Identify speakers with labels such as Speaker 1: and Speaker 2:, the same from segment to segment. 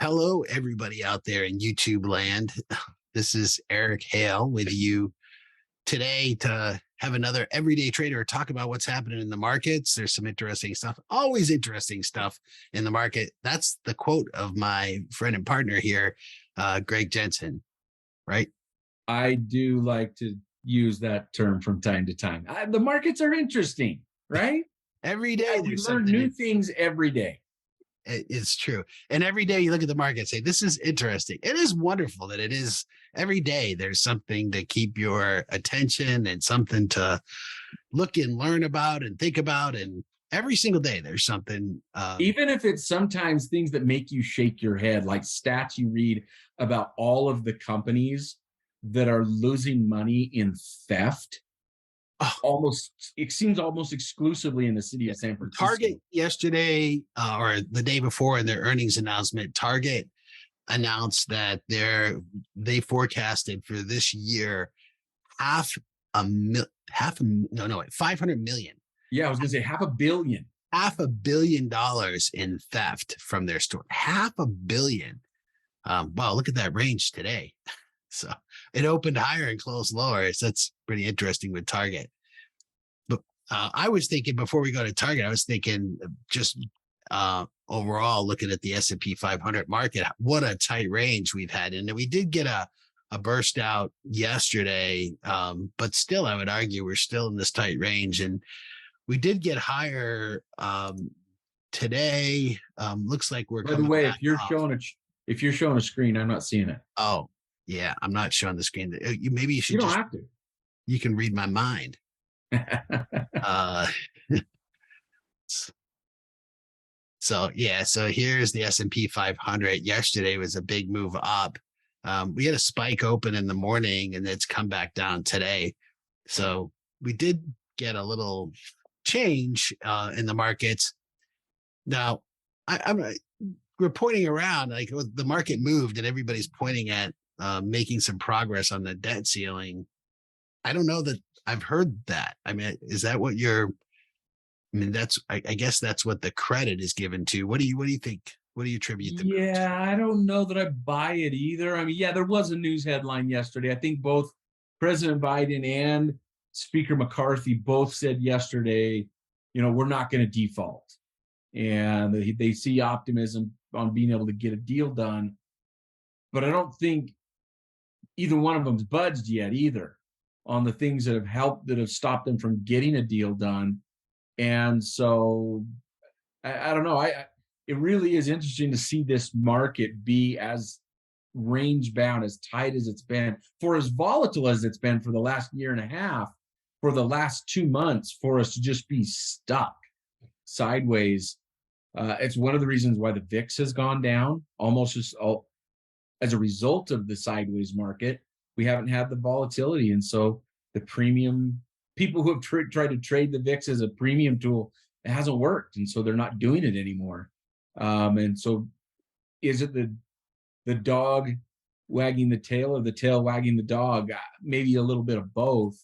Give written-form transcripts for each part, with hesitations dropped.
Speaker 1: Hello, everybody out there in YouTube land. This is Eric Hale with you today to have another everyday trader talk about what's happening in the markets. There's some interesting stuff, always interesting stuff in the market. That's the quote of my friend and partner here, Greg Jensen, right?
Speaker 2: I do like to use that term from time to time. The markets are interesting, right?
Speaker 1: Every day
Speaker 2: We
Speaker 1: there's
Speaker 2: learn
Speaker 1: something.
Speaker 2: new things every day.
Speaker 1: It's true. And every day you look at the market and say, this is interesting. It is wonderful that it is every day. There's something to keep your attention and something to look and learn about and think about. And every single day there's something.
Speaker 2: Even if it's sometimes things that make you shake your head, like stats you read about all of the companies that are losing money in theft. It seems almost exclusively in the city of San Francisco.
Speaker 1: Target yesterday or the day before in their earnings announcement, Target announced that they forecasted for this year 500 million.
Speaker 2: Yeah, I was going to say $500 million.
Speaker 1: $500 million in theft from their store. $500 million. Wow, look at that range today. So it opened higher and closed lower. So that's pretty interesting with Target. But I was thinking before we go to Target, I was thinking just overall looking at the S&P 500 market, what a tight range we've had. And we did get a burst out yesterday, but still, I would argue we're still in this tight range. And we did get higher today. Looks like we're.
Speaker 2: By the way, if you're showing a screen, I'm not seeing it.
Speaker 1: Oh, yeah, I'm not showing the screen. Maybe you should.
Speaker 2: You don't have to.
Speaker 1: You can read my mind. So here's the S&P 500. Yesterday was a big move up. We had a spike open in the morning, and it's come back down today. So we did get a little change in the markets. Now, we're pointing around like the market moved, and everybody's pointing at making some progress on the debt ceiling. I don't know that I've heard that. I mean, is that what I guess that's what the credit is given to. What do you think? What do you attribute the move to?
Speaker 2: I don't know that I buy it either. I mean, yeah, there was a news headline yesterday. I think both President Biden and Speaker McCarthy both said yesterday, we're not going to default. And they see optimism on being able to get a deal done. But I don't think either one of them's budged yet either on the things that have stopped them from getting a deal done. And so I don't know. It really is interesting to see this market be as range bound, as tight as it's been, for as volatile as it's been for the last year and a half, for the last 2 months, for us to just be stuck sideways. It's one of the reasons why the VIX has gone down almost just as a result of the sideways market. We haven't had the volatility. And so the premium people who have tried to trade the VIX as a premium tool, it hasn't worked. And so they're not doing it anymore. And so is it the dog wagging the tail or the tail wagging the dog? Maybe a little bit of both.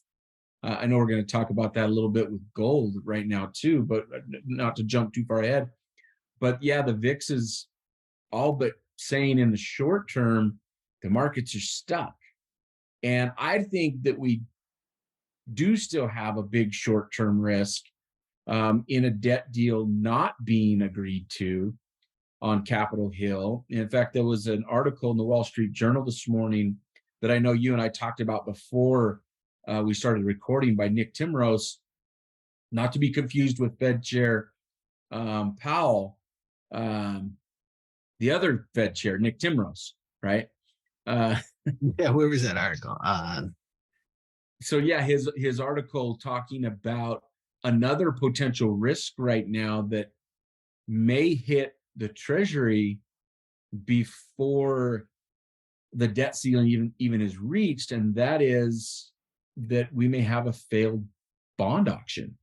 Speaker 2: I know we're going to talk about that a little bit with gold right now too, but not to jump too far ahead. But yeah, the VIX is all but saying in the short term, the markets are stuck. And I think that we do still have a big short-term risk in a debt deal not being agreed to on Capitol Hill. In fact, there was an article in the Wall Street Journal this morning that I know you and I talked about before we started recording, by Nick Timrose, not to be confused with Fed Chair Powell, the other Fed Chair, Nick Timrose, right?
Speaker 1: Yeah, where was that article?
Speaker 2: So yeah, his article talking about another potential risk right now that may hit the Treasury before the debt ceiling even is reached, and that is that we may have a failed bond auction.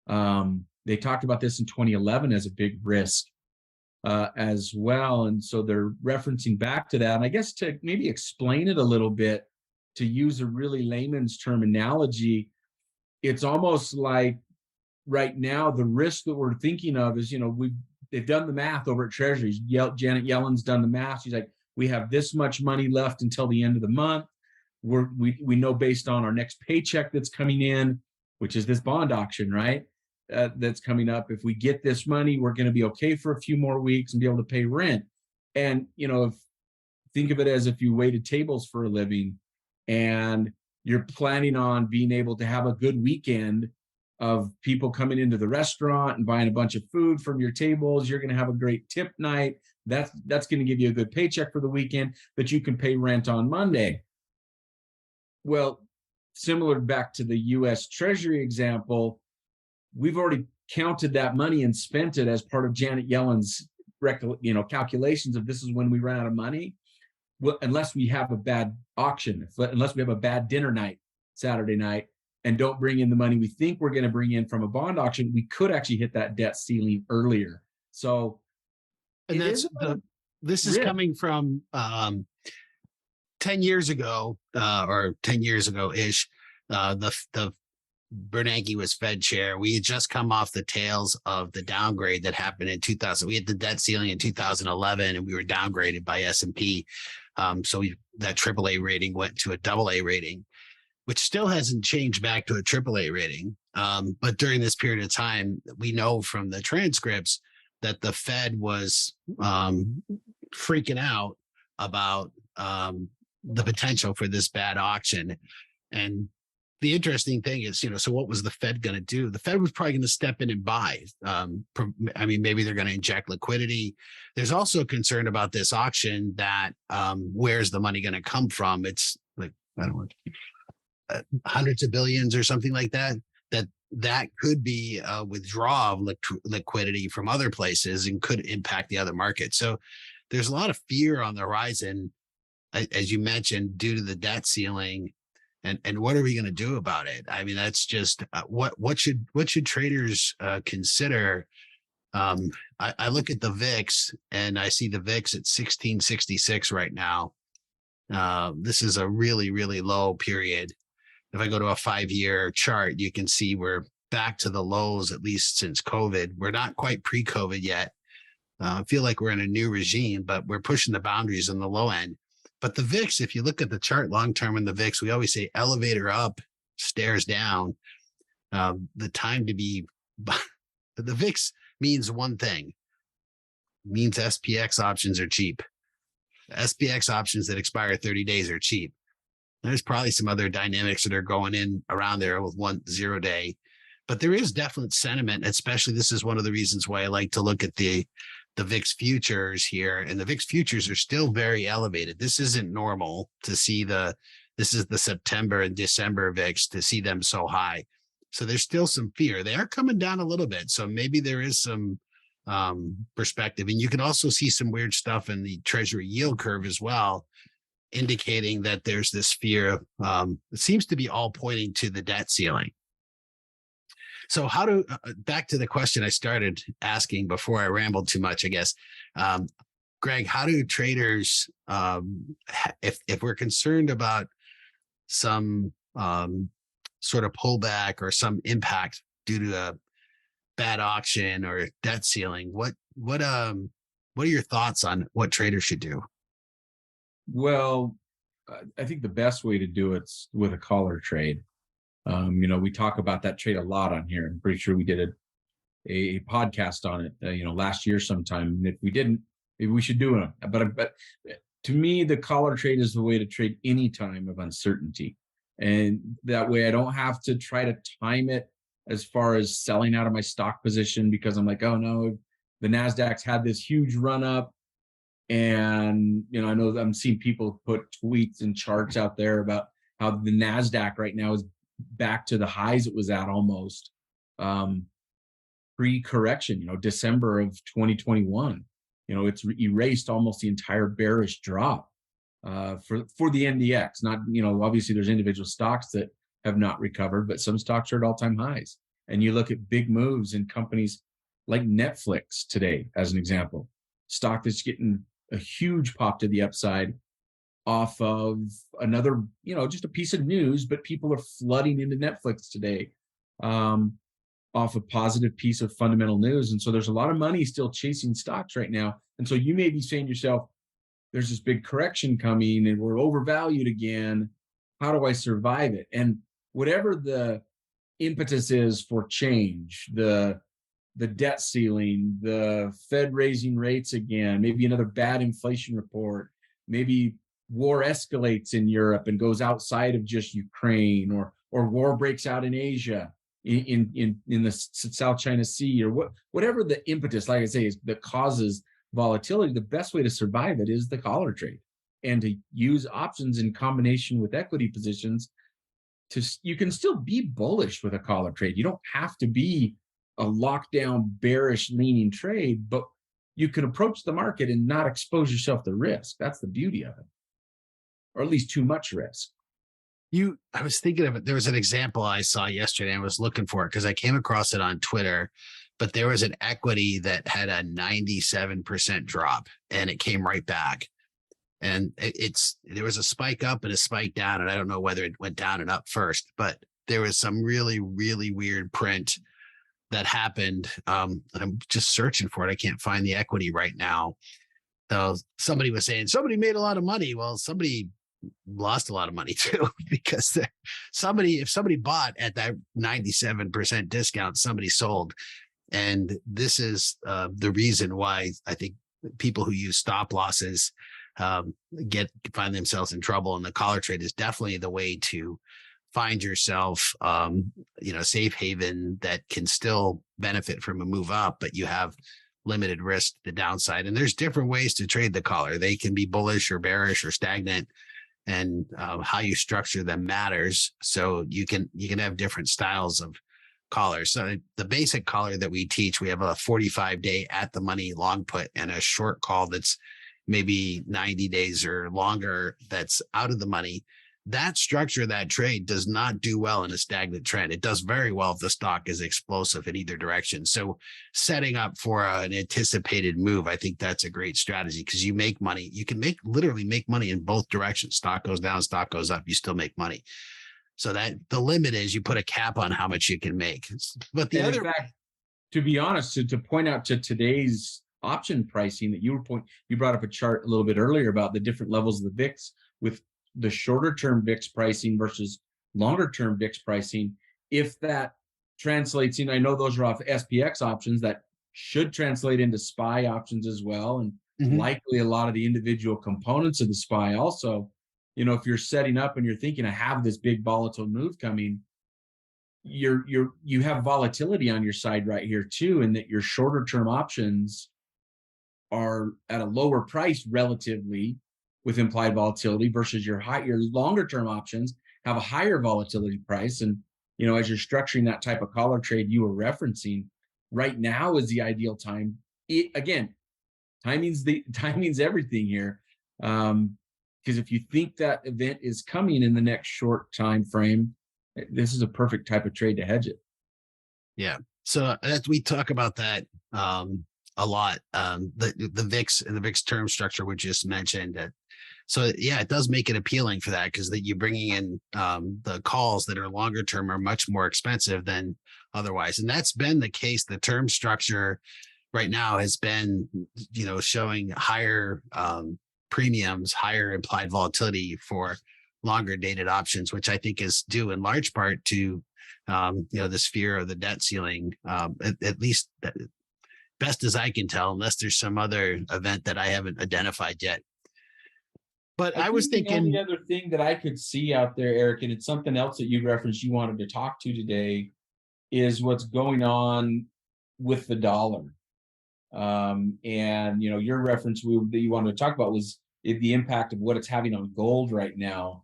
Speaker 2: They talked about this in 2011 as a big risk as well, and so they're referencing back to that. And I guess to maybe explain it a little bit, to use a really layman's term analogy, it's almost like right now the risk that we're thinking of is, we've they've done the math over at Treasuries. Janet Yellen's done the math. She's like, we have this much money left until the end of the month. We know based on our next paycheck that's coming in, which is this bond auction, right? That's coming up. If we get this money, we're going to be okay for a few more weeks and be able to pay rent. And, think of it as if you waited tables for a living and you're planning on being able to have a good weekend of people coming into the restaurant and buying a bunch of food from your tables. You're going to have a great tip night. That's going to give you a good paycheck for the weekend that you can pay rent on Monday. Well, similar back to the US Treasury example, we've already counted that money and spent it as part of Janet Yellen's calculations of this is when we run out of money. Well, unless we have a bad auction, unless we have a bad dinner night Saturday night and don't bring in the money we think we're going to bring in from a bond auction, we could actually hit that debt ceiling earlier. So,
Speaker 1: and this is coming from 10 years ago, or 10 years ago-ish. The Bernanke was Fed chair. We had just come off the tails of the downgrade that happened in 2000. We had the debt ceiling in 2011, and we were downgraded by S&P. So that AAA rating went to a AA rating, which still hasn't changed back to a AAA rating. But during this period of time, we know from the transcripts that the Fed was freaking out about the potential for this bad auction. And the interesting thing is, so what was the Fed going to do? The Fed was probably going to step in and buy. Maybe they're going to inject liquidity. There's also concern about this auction that where's the money going to come from? It's like, I don't know, hundreds of billions or something like that. That could be a withdrawal of liquidity from other places and could impact the other markets. So there's a lot of fear on the horizon, as you mentioned, due to the debt ceiling. And what are we going to do about it? I mean, that's just what should traders consider? I look at the VIX and I see the VIX at 1666 right now. This is a really, really low period. If I go to a 5-year chart, you can see we're back to the lows, at least since COVID. We're not quite pre-COVID yet. I feel like we're in a new regime, but we're pushing the boundaries on the low end. But the VIX, if you look at the chart long-term in the VIX, we always say elevator up, stairs down. The time to be, the VIX means one thing. It means SPX options are cheap. SPX options that expire 30 days are cheap. There's probably some other dynamics that are going in around there with 1-0 day, but there is definite sentiment, especially this is one of the reasons why I like to look at the VIX futures here, and the VIX futures are still very elevated. This isn't normal to see this is the September and December VIX to see them so high. So there's still some fear. They are coming down a little bit. So maybe there is some perspective, and you can also see some weird stuff in the Treasury yield curve as well, indicating that there's this fear. It seems to be all pointing to the debt ceiling. So back to the question I started asking before I rambled too much, I guess. Greg, how do traders, if we're concerned about some sort of pullback or some impact due to a bad auction or debt ceiling, what are your thoughts on what traders should do?
Speaker 2: Well, I think the best way to do it's with a collar trade. We talk about that trade a lot on here. I'm pretty sure we did a podcast on it, last year sometime. And if we didn't, maybe we should do it. But to me, the collar trade is the way to trade any time of uncertainty. And that way I don't have to try to time it as far as selling out of my stock position, because I'm like, oh no, the NASDAQ's had this huge run up. And, I know I'm seeing people put tweets and charts out there about how the NASDAQ right now is back to the highs it was at almost pre-correction, December of 2021. It's erased almost the entire bearish drop for the NDX. Not, obviously there's individual stocks that have not recovered, but some stocks are at all-time highs. And you look at big moves in companies like Netflix today, as an example, stock that's getting a huge pop to the upside off of another, just a piece of news, but people are flooding into Netflix today. off a positive piece of fundamental news. And so there's a lot of money still chasing stocks right now. And so you may be saying to yourself, there's this big correction coming and we're overvalued again. How do I survive it? And whatever the impetus is for change, the debt ceiling, the Fed raising rates again, maybe another bad inflation report, maybe war escalates in Europe and goes outside of just Ukraine, or war breaks out in Asia, in the South China Sea, or whatever the impetus, like I say, is that causes volatility. The best way to survive it is the collar trade, and to use options in combination with equity positions. You can still be bullish with a collar trade. You don't have to be a lockdown bearish leaning trade, but you can approach the market and not expose yourself to risk. That's the beauty of it, or at least too much risk.
Speaker 1: I was thinking of it. There was an example I saw yesterday. I was looking for it because I came across it on Twitter, but there was an equity that had a 97% drop and it came right back. And there was a spike up and a spike down. And I don't know whether it went down and up first, but there was some really, really weird print that happened. And I'm just searching for it. I can't find the equity right now. So somebody was saying somebody made a lot of money. Well, somebody lost a lot of money too, because if somebody bought at that 97% discount, somebody sold. And this is the reason why I think people who use stop losses find themselves in trouble. And the collar trade is definitely the way to find yourself, safe haven that can still benefit from a move up, but you have limited risk to the downside. And there's different ways to trade the collar. They can be bullish or bearish or stagnant, and how you structure them matters. So you can have different styles of collars. So the basic collar that we teach, we have a 45-day at the money long put and a short call that's maybe 90 days or longer that's out of the money. That structure, that trade does not do well in a stagnant trend. It does very well if the stock is explosive in either direction. So setting up for an anticipated move, I think that's a great strategy, because you make money. You can literally make money in both directions. Stock goes down, stock goes up, you still make money. So that the limit is you put a cap on how much you can make. But the other,
Speaker 2: in fact, to be honest, to point out to today's option pricing that you brought up a chart a little bit earlier about the different levels of the VIX, with the shorter term VIX pricing versus longer term VIX pricing. If that translates in, I know those are off SPX options, that should translate into SPY options as well. And likely a lot of the individual components of the SPY also. If you're setting up and you're thinking, I have this big volatile move coming, you have volatility on your side right here too, and that your shorter term options are at a lower price relatively with implied volatility, versus your longer term options have a higher volatility price. And as you're structuring that type of collar trade you were referencing, right now is the ideal time. Timing's everything here. Because if you think that event is coming in the next short time frame, this is a perfect type of trade to hedge it.
Speaker 1: Yeah. So we talk about that a lot. The VIX and the VIX term structure we just mentioned. So yeah, it does make it appealing for that, because that you're bringing in the calls that are longer term are much more expensive than otherwise. And that's been the case. The term structure right now has been, showing higher premiums, higher implied volatility for longer dated options, which I think is due in large part to, this fear of the debt ceiling, at least best as I can tell, unless there's some other event that I haven't identified yet. But I was thinking,
Speaker 2: the other thing that I could see out there, Eric, and it's something else that you referenced you wanted to talk to today, is what's going on with the dollar. And your reference that you wanted to talk about was the impact of what it's having on gold right now,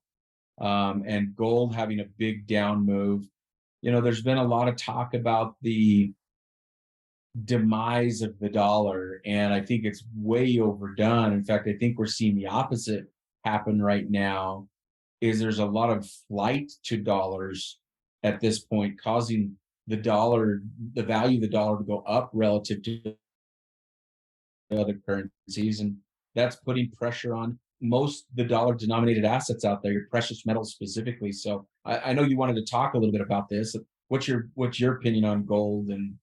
Speaker 2: and gold having a big down move. There's been a lot of talk about the demise of the dollar, and I think it's way overdone. In fact, I think we're seeing the opposite happen right now. Is there's a lot of flight to dollars at this point, causing the value of the dollar to go up relative to other currencies, and that's putting pressure on most the dollar denominated assets out there, your precious metals specifically. So I know you wanted to talk a little bit about this. what's your opinion on gold? And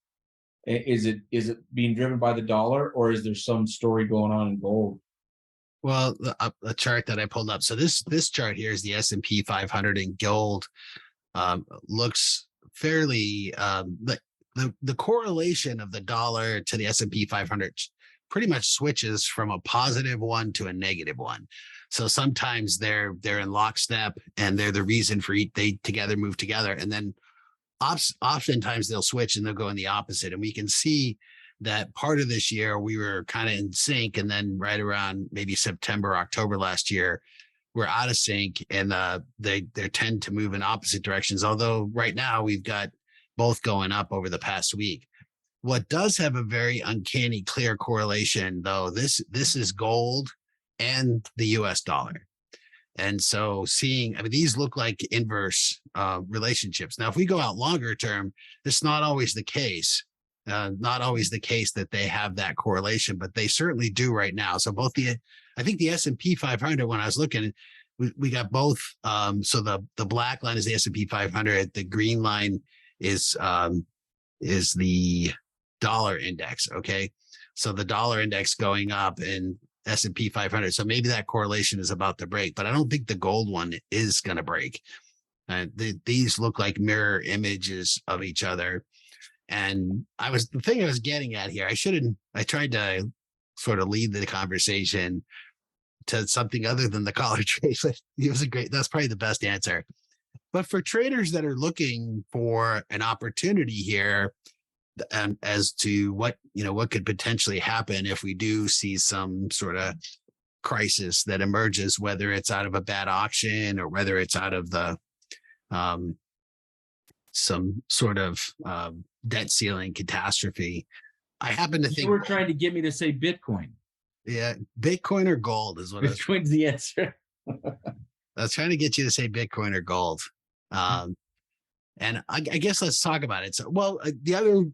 Speaker 2: is it being driven by the dollar, or is there some story going on in gold?
Speaker 1: Well, the chart that I pulled up. So this chart here is the S&P 500 in gold. Looks fairly the correlation of the dollar to the S&P 500 pretty much switches from a positive one to a negative one. So sometimes they're in lockstep, and they're the reason for they together move together, and then oftentimes they'll switch and they'll go in the opposite. And we can see that part of this year we were kind of in sync, and then right around maybe September, October last year, we're out of sync, and they tend to move in opposite directions. Although right now we've got both going up over the past week. What does have a very uncanny clear correlation, though, this is gold and the US dollar. And so seeing, I mean, these look like inverse relationships. Now, if we go out longer term, it's not always the case. Not always the case that they have that correlation, but they certainly do right now. So I think the S&P 500, when I was looking, we got both. So the black line is the S&P 500. The green line is the dollar index. Okay. So the dollar index going up and S&P 500. So maybe that correlation is about to break, but I don't think the gold one is going to break. These look like mirror images of each other. And the thing I was getting at here, I tried to sort of lead the conversation to something other than the collar trade. That's probably the best answer. But for traders that are looking for an opportunity here, and as to what could potentially happen if we do see some sort of crisis that emerges, whether it's out of a bad auction or whether it's out of the some sort of debt ceiling catastrophe. I happen to think
Speaker 2: You were trying to get me to say Bitcoin.
Speaker 1: Yeah, Bitcoin or gold is what
Speaker 2: Bitcoin's the answer.
Speaker 1: I was trying to get you to say Bitcoin or gold. And I guess let's talk about it. So, well, the other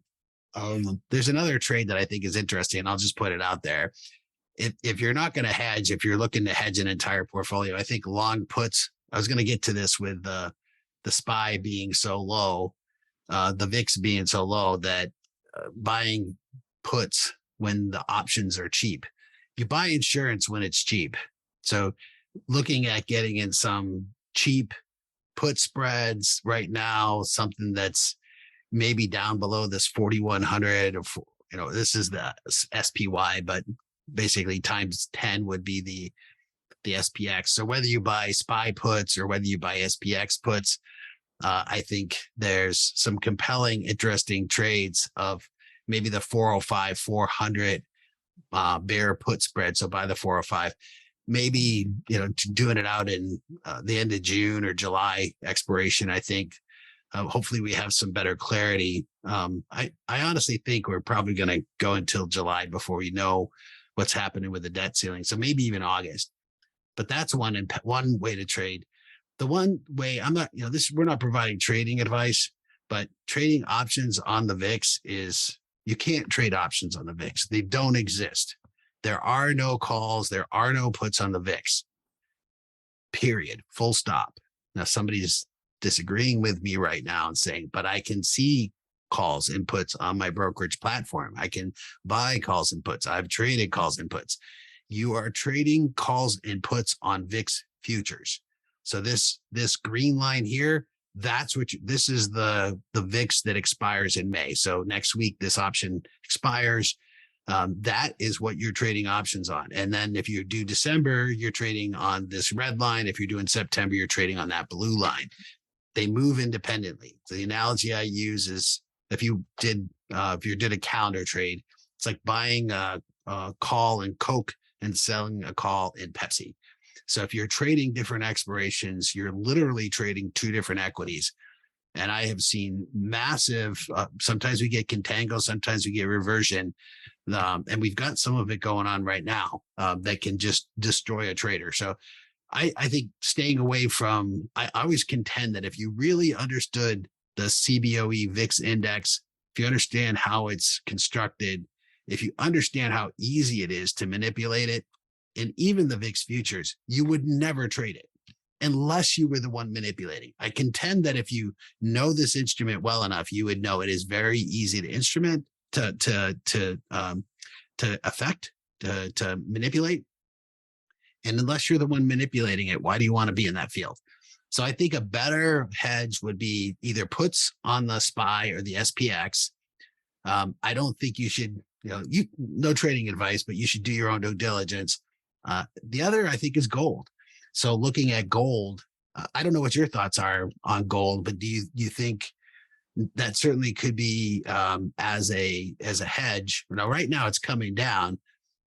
Speaker 1: there's another trade that I think is interesting, and I'll just put it out there. If you're not going to hedge, if you're looking to hedge an entire portfolio, I think long puts. I was going to get to this with the SPY being so low, the VIX being so low, that buying puts when the options are cheap. You buy insurance when it's cheap. So looking at getting in some cheap put spreads right now, something that's maybe down below this 4,100, or this is the SPY, but basically times 10 would be the SPX. So whether you buy SPY puts or whether you buy SPX puts, I think there's some compelling, interesting trades of maybe the 405, 400 bear put spread. So by the 405, maybe, doing it out in the end of June or July expiration. I think hopefully we have some better clarity. I honestly think we're probably going to go until July before we know what's happening with the debt ceiling. So maybe even August. But that's one way to trade. The one way we're not providing trading advice, but trading options on the VIX is, you can't trade options on the VIX. They don't exist. There are no calls. There are no puts on the VIX. Period. Full stop. Now somebody's disagreeing with me right now and saying, but I can see calls and puts on my brokerage platform. I can buy calls and puts. I've traded calls and puts. You are trading calls and puts on VIX futures. So this green line here, this is the VIX that expires in May. So next week, this option expires. That is what you're trading options on. And then if you do December, you're trading on this red line. If you're doing September, you're trading on that blue line. They move independently. So the analogy I use is, if you did a calendar trade, it's like buying a call in Coke and selling a call in Pepsi. So if you're trading different expirations, you're literally trading two different equities. And I have seen massive, sometimes we get contango, sometimes we get reversion. And we've got some of it going on right now that can just destroy a trader. So I think staying away from, I always contend that if you really understood the CBOE VIX index, if you understand how it's constructed, if you understand how easy it is to manipulate it, and even the VIX futures, you would never trade it. unless you were the one manipulating. I contend that if you know this instrument well enough, you would know it is very easy to instrument, to affect, to manipulate. And unless you're the one manipulating it, why do you want to be in that field? So I think a better hedge would be either puts on the SPY or the SPX. I don't think you should, no trading advice, but you should do your own due diligence. The other, I think, is gold. So looking at gold, I don't know what your thoughts are on gold, but do you think that certainly could be as a hedge? Now, right now it's coming down,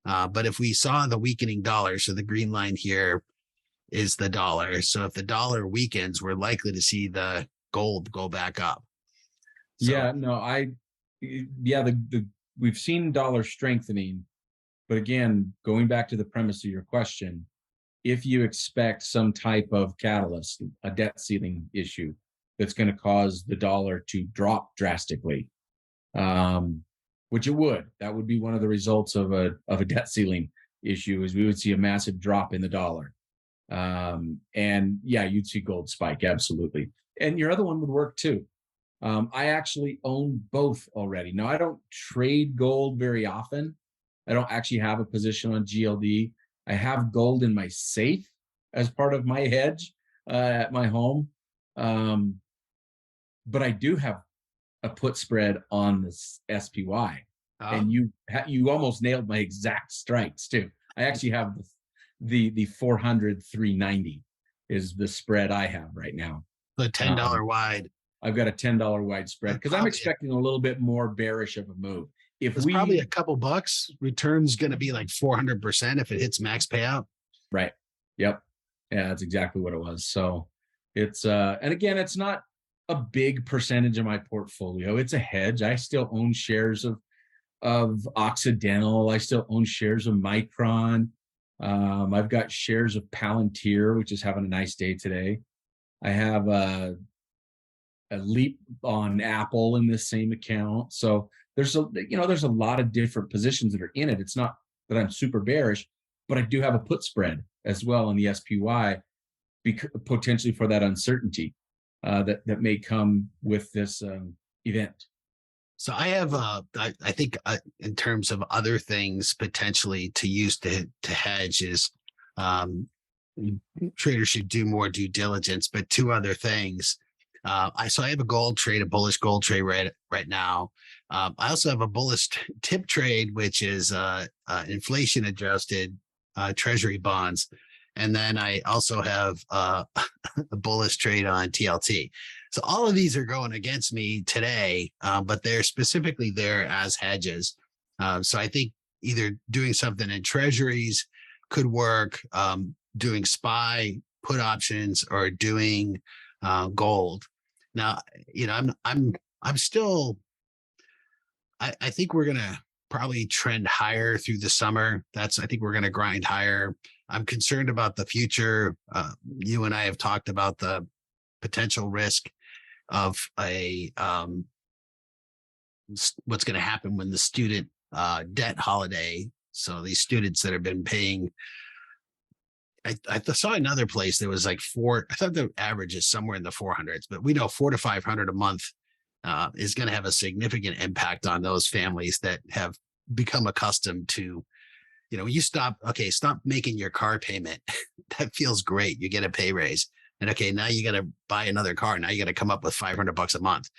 Speaker 1: but if we saw the weakening dollar, so the green line here is the dollar. So if the dollar weakens, we're likely to see the gold go back up. So,
Speaker 2: Yeah, no, we've seen dollar strengthening, but again, going back to the premise of your question, if you expect some type of catalyst, a debt ceiling issue that's going to cause the dollar to drop drastically, which it would, that would be one of the results of a debt ceiling issue, is we would see a massive drop in the dollar. And yeah, you'd see gold spike, absolutely. And your other one would work too. I actually own both already. Now, I don't trade gold very often. I don't actually have a position on GLD. I have gold in my safe as part of my hedge at my home. But I do have a put spread on this SPY. And you almost nailed my exact strikes too. I actually have the 400 390 is the spread I have right now.
Speaker 1: the $10 wide.
Speaker 2: I've got a $10 wide spread because I'm expecting a little bit more bearish of a move. If
Speaker 1: it's
Speaker 2: we
Speaker 1: probably a couple bucks, return's going to be like 400% if it hits max payout.
Speaker 2: Right. Yep. Yeah, that's exactly what it was. So it's and again, it's not a big percentage of my portfolio. It's a hedge. I still own shares of Occidental. I still own shares of Micron. I've got shares of Palantir, which is having a nice day today. I have a leap on Apple in this same account. So there's a lot of different positions that are in it. It's not that I'm super bearish, but I do have a put spread as well in the SPY, potentially for that uncertainty that may come with this event.
Speaker 1: So I have, I think in terms of other things potentially to use to hedge is traders should do more due diligence, but two other things. I have a gold trade, a bullish gold trade right now. I also have a bullish tip trade, which is inflation adjusted Treasury bonds. And then I also have a bullish trade on TLT. So all of these are going against me today, but they're specifically there as hedges. So I think either doing something in Treasuries could work, doing SPY put options, or doing gold. Now, I'm still. I think we're gonna probably trend higher through the summer. I think we're gonna grind higher. I'm concerned about the future. You and I have talked about the potential risk of what's going to happen when the student debt holiday. So these students that have been paying, I saw another place that was like I thought the average is somewhere in the 400s, but we know 400 to 500 a month is going to have a significant impact on those families that have become accustomed to, you stop making your car payment. That feels great. You get a pay raise. And okay, now you got to buy another car. Now you got to come up with $500 a month.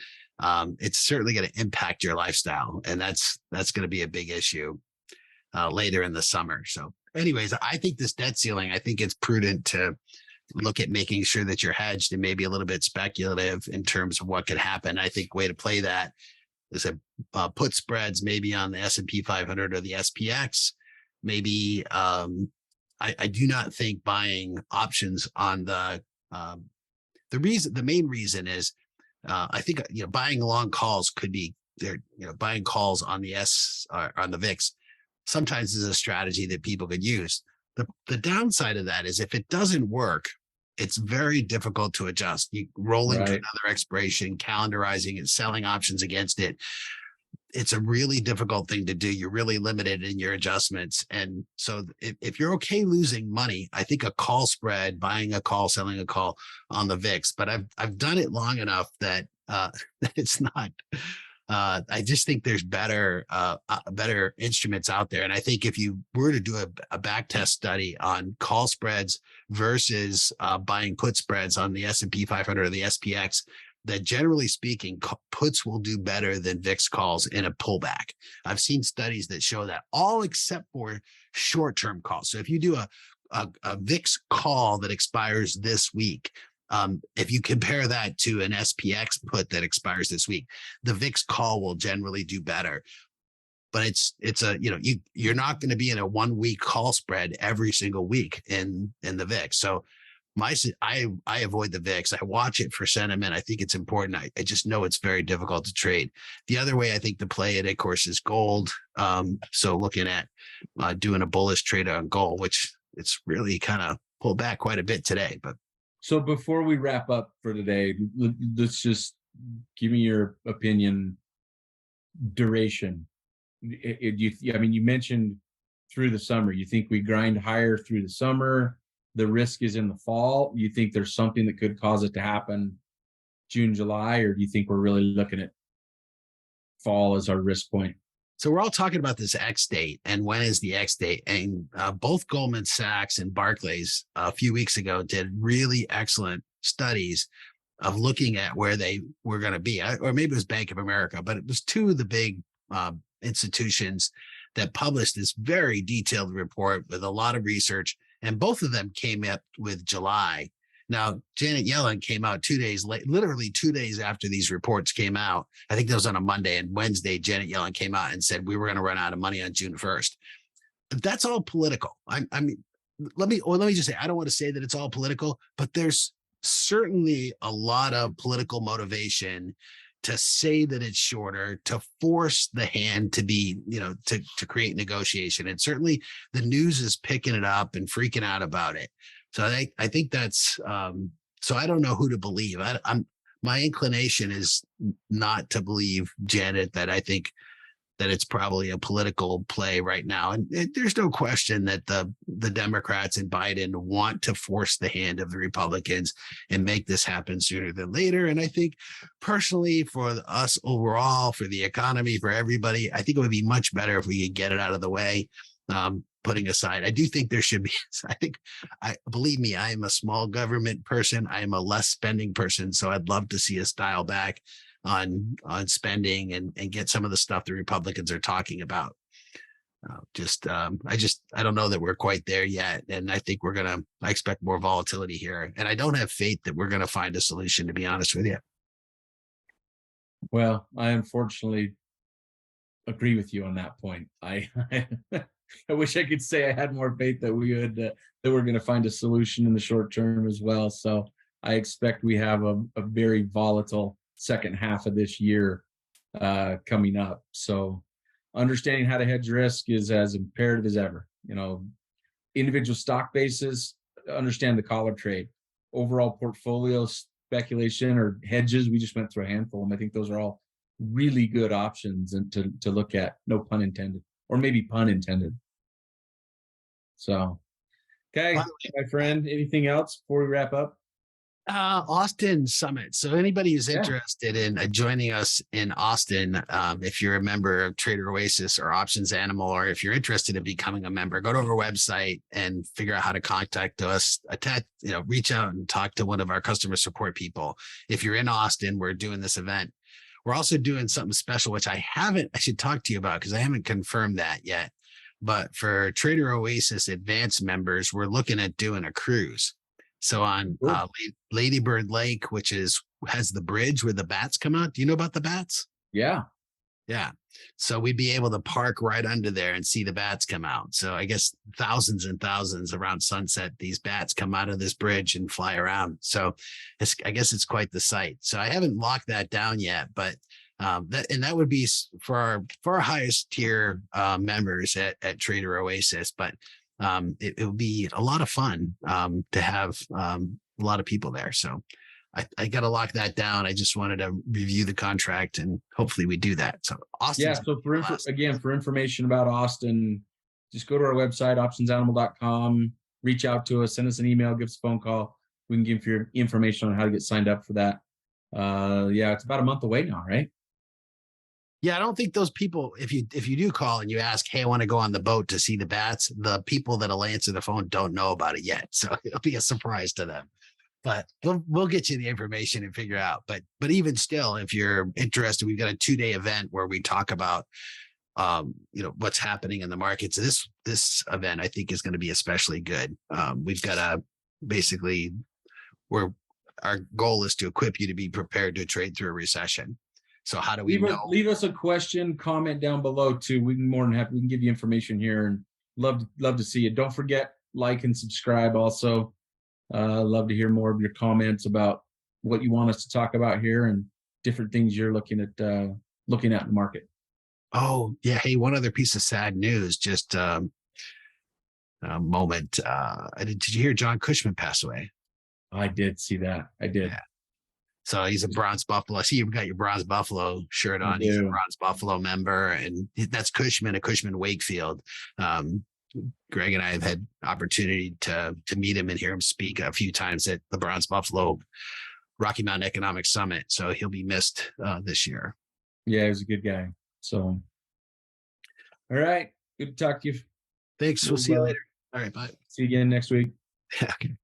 Speaker 1: It's certainly going to impact your lifestyle, and that's going to be a big issue later in the summer. So, anyways, I think this debt ceiling, I think it's prudent to look at making sure that you're hedged and maybe a little bit speculative in terms of what could happen. I think way to play that is a put spreads maybe on the S&P 500 or the SPX. Maybe I do not think buying options on the main reason is I think buying long calls could be there. Buying calls on the on the VIX sometimes is a strategy that people could use. The downside of that is if it doesn't work, it's very difficult to adjust. You rolling to another expiration, calendarizing it, selling options against it. it's a really difficult thing to do. You're really limited in your adjustments. And so if you're okay losing money, I think a call spread, buying a call, selling a call on the VIX, but I've done it long enough that it's not, I just think there's better instruments out there. And I think if you were to do a back test study on call spreads versus buying put spreads on the S&P 500 or the SPX, that generally speaking, puts will do better than VIX calls in a pullback. I've seen studies that show that, all except for short-term calls. So if you do a VIX call that expires this week, if you compare that to an SPX put that expires this week, the VIX call will generally do better. But it's a, you're not going to be in a 1 week call spread every single week in the VIX. So I avoid the VIX. I watch it for sentiment. I think it's important. I just know it's very difficult to trade. The other way I think to play it, of course, is gold. So looking at doing a bullish trade on gold, which it's really kind of pulled back quite a bit today. But
Speaker 2: so before we wrap up for today, let's just give me your opinion. Duration. I mean, you mentioned through the summer. You think we grind higher through the summer? The risk is in the fall. You think there's something that could cause it to happen June, July, or do you think we're really looking at fall as our risk point?
Speaker 1: so we're all talking about this X date, and when is the X date? And both Goldman Sachs and Barclays a few weeks ago did really excellent studies of looking at where they were going to be, or maybe it was Bank of America, but it was two of the big institutions that published this very detailed report with a lot of research, and both of them came up with July. Now, Janet Yellen came out 2 days late, literally 2 days after these reports came out. I think that was on a Monday, and Wednesday, Janet Yellen came out and said we were going to run out of money on June 1st. That's all political. I mean, let me just say, I don't want to say that it's all political, but there's certainly a lot of political motivation to say that it's shorter, to force the hand to be, to create negotiation. And certainly the news is picking it up and freaking out about it. So I think that's, so I don't know who to believe. My inclination is not to believe Janet, that I think that it's probably a political play right now. And there's no question that the Democrats and Biden want to force the hand of the Republicans and make this happen sooner than later. And I think personally, for us overall, for the economy, for everybody, I think it would be much better if we could get it out of the way. Putting aside, I do think there should be, believe me, I am a small government person. I am a less spending person. So I'd love to see us dial back on spending and get some of the stuff the Republicans are talking about. I don't know that we're quite there yet. And I think I expect more volatility here. And I don't have faith that we're going to find a solution, to be honest with you.
Speaker 2: Well, I unfortunately agree with you on that point. I wish I could say I had more faith that we're going to find a solution in the short term as well. So I expect we have a very volatile second half of this year coming up. So understanding how to hedge risk is as imperative as ever. Individual stock basis, understand the collar trade, overall portfolio speculation or hedges. We just went through a handful of them. I think those are all really good options and to look at, no pun intended, or maybe pun intended. So, okay, my friend, anything else before we wrap up?
Speaker 1: Austin Summit. So anybody who's interested in joining us in Austin, if you're a member of Trader Oasis or Options Animal, or if you're interested in becoming a member, go to our website and figure out how to contact us, reach out and talk to one of our customer support people. If you're in Austin, we're doing this event. We're also doing something special, which I should talk to you about because I haven't confirmed that yet. But for Trader Oasis Advanced members, we're looking at doing a cruise. So on Lady Bird Lake, which has the bridge where the bats come out. Do you know about the bats?
Speaker 2: Yeah.
Speaker 1: Yeah. So we'd be able to park right under there and see the bats come out. So I guess thousands and thousands around sunset, these bats come out of this bridge and fly around. So I guess it's quite the sight. So I haven't locked that down yet, but that would be for our highest tier members at Trader Oasis. But it would be a lot of fun to have a lot of people there. So I got to lock that down. I just wanted to review the contract, and hopefully we do that. So
Speaker 2: Yeah.
Speaker 1: Austin's
Speaker 2: So for information about Austin, just go to our website, optionsanimal.com, reach out to us, send us an email, give us a phone call. We can give you information on how to get signed up for that. Yeah, it's about a month away now, right?
Speaker 1: Yeah, I don't think those people, if you do call and you ask, hey, I want to go on the boat to see the bats, the people that'll answer the phone don't know about it yet. So it'll be a surprise to them. But we'll get you the information and figure out. But even still, if you're interested, we've got a 2-day event where we talk about what's happening in the markets. This event I think is going to be especially good. We've got a basically we're our goal is to equip you to be prepared to trade through a recession. So how do we know?
Speaker 2: Leave us a question, comment down below too. We can give you information here, and love to see you. Don't forget, like and subscribe also. Love to hear more of your comments about what you want us to talk about here and different things you're looking at in the market.
Speaker 1: Oh yeah, hey, one other piece of sad news, just a moment. Did you hear John Cushman passed away?
Speaker 2: I did see that. I did.
Speaker 1: Yeah. So he's a Bronze Buffalo. I see you've got your Bronze Buffalo shirt on. He's a Bronze Buffalo member, and that's Cushman, a Cushman Wakefield. Greg and I have had opportunity to meet him and hear him speak a few times at the Bronze Buffalo Rocky Mountain Economic Summit. So he'll be missed this year.
Speaker 2: Yeah, he was a good guy. So, all right. Good to talk to you.
Speaker 1: Thanks. We'll see you later. All right. Bye.
Speaker 2: See you again next week.
Speaker 1: Okay.